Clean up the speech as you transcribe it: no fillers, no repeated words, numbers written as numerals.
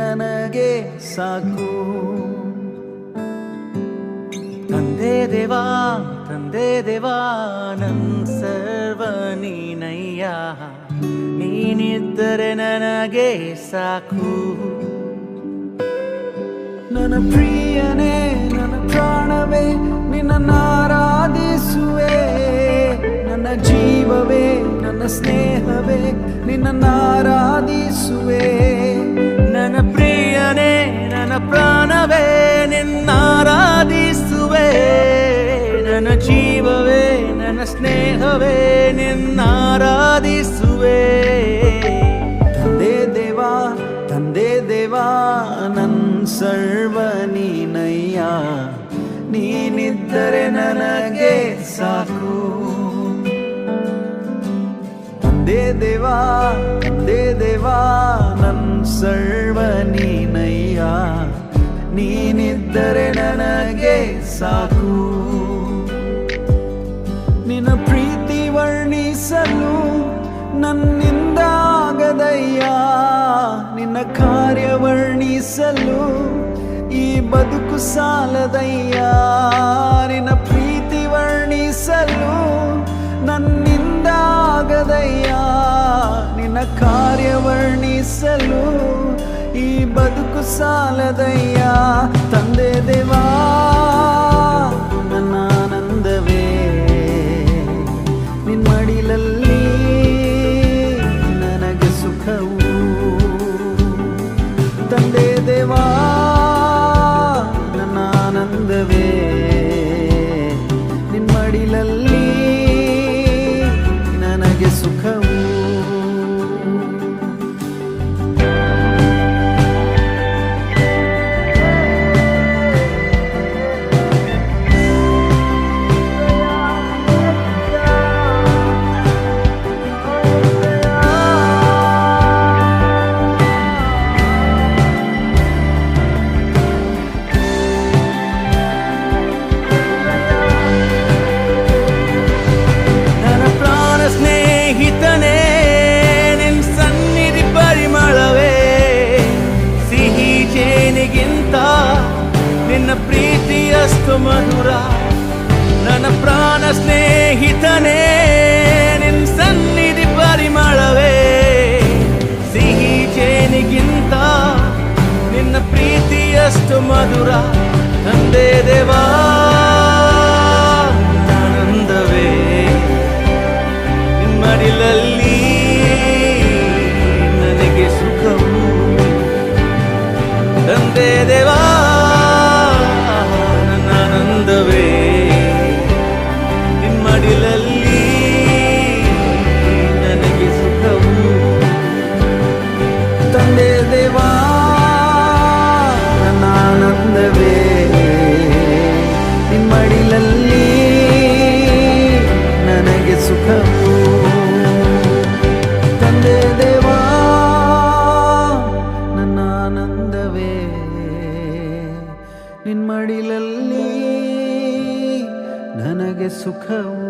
ನನಗೆ ಸಾಕು. ತಂದೆ ದೇವಾ ನನ್ ಸರ್ವ ನೀನಯ್ಯ, ನೀನಿದ್ದರೆ ನನಗೆ ಸಾಕು. ನನ್ನ ಪ್ರಿಯನೇ ನನ್ನ ಪ್ರಾಣವೇ ನಿನ್ನನ್ನು ಆರಾಧಿಸುವೆ. ನನ್ನ ಜೀವವೇ ನನ್ನ ಸ್ನೇಹವೇ ನಿನ್ನನ್ನು ಆರಾಧಿಸುವೆ. ನನ್ನ ಪ್ರಿಯನೇ ನನ್ನ ಪ್ರಾಣವೇ ನಿನ್ನ ಆರಾಧಿಸುವೆ. ನನ್ನ ಜೀವವೇ ನನ್ನ ಸ್ನೇಹವೇ ನಿನ್ನ ಆರಾಧಿಸುವೆ. ತಂದೆ ದೇವಾ ನನ್ನ ಸರ್ವ ನೀನಯ್ಯ, ನೀನಿದ್ದರೆ ನನಗೆ ಸಾಕು. ತಂದೆ ದೇವಾ ನನ್ನ ಸರ್ವ ನೀನಯ್ಯ, ನೀನಿದ್ದರೆ ನನಗೆ ಸಾಕು. ನಿನ್ನ ಪ್ರೀತಿ ವರ್ಣಿಸಲು ನನ್ನಿಂದ ಆಗದಯ್ಯ, ನಿನ್ನ ಕಾರ್ಯ ವರ್ಣಿಸಲು ಈ ಬದುಕು ಸಾಲದಯ್ಯ. ನಿನ್ನ ಪ್ರೀತಿ ವರ್ಣಿಸಲು ನನ್ನಿಂದ ಆಗದಯ್ಯ, ನಿನ್ನ ಕಾರ್ಯ ವರ್ಣಿಸಲು ಈ ಬದುಕು ಸಾಲದಯ್ಯ. ತಂದೆ ದೇವಾ ನನ್ನ ಆನಂದವೇ ನಿನ್ನ ಮಡಿಲಲ್ಲಿ ನನಗೆ ಸುಖವು. ತಂದೆ ದೇವಾ ನನ್ನ ಆನಂದವೇ ನಿನ್ನ ಮಡಿಲಲ್ಲಿ ನನಗೆ ಸುಖವು. ನಿನ್ನ ಪ್ರೀತಿಯಷ್ಟು ಮಧುರ, ನನ್ನ ಪ್ರಾಣ ಸ್ನೇಹಿತನೇ ನಿನ್ನ ಸನ್ನಿಧಿ ಪರಿಮಳವೇ. ಸಿಹಿ ಜೇನಿಗಿಂತ ನಿನ್ನ ಪ್ರೀತಿಯಷ್ಟು ಮಧುರ. ತಂದೆ ದೇವಾ ಆನಂದವೇ ನಿನ್ನ ಮಡಿಲಲ್ಲಿ ನನಗೆ ಸುಖವು. ತಂದೆ ದೇವಾ ಆನಂದವೇ ನಿನ್ನ ಮಡಿಲಲ್ಲಿ ನನಗೆ ಸುಖವು. ತಂದೆ ದೇವಾ ನನ್ನ ಆನಂದವೇ ನಿನ್ನ ಮಡಿಲಲ್ಲಿ ನನಗೆ ಸುಖವು. ತಂದೆ ದೇವಾ ನನ್ನ ಆನಂದವೇ ನಿನ್ನ ಮಡಿಲಲ್ಲಿ ನನಗೆ ಸುಖವು.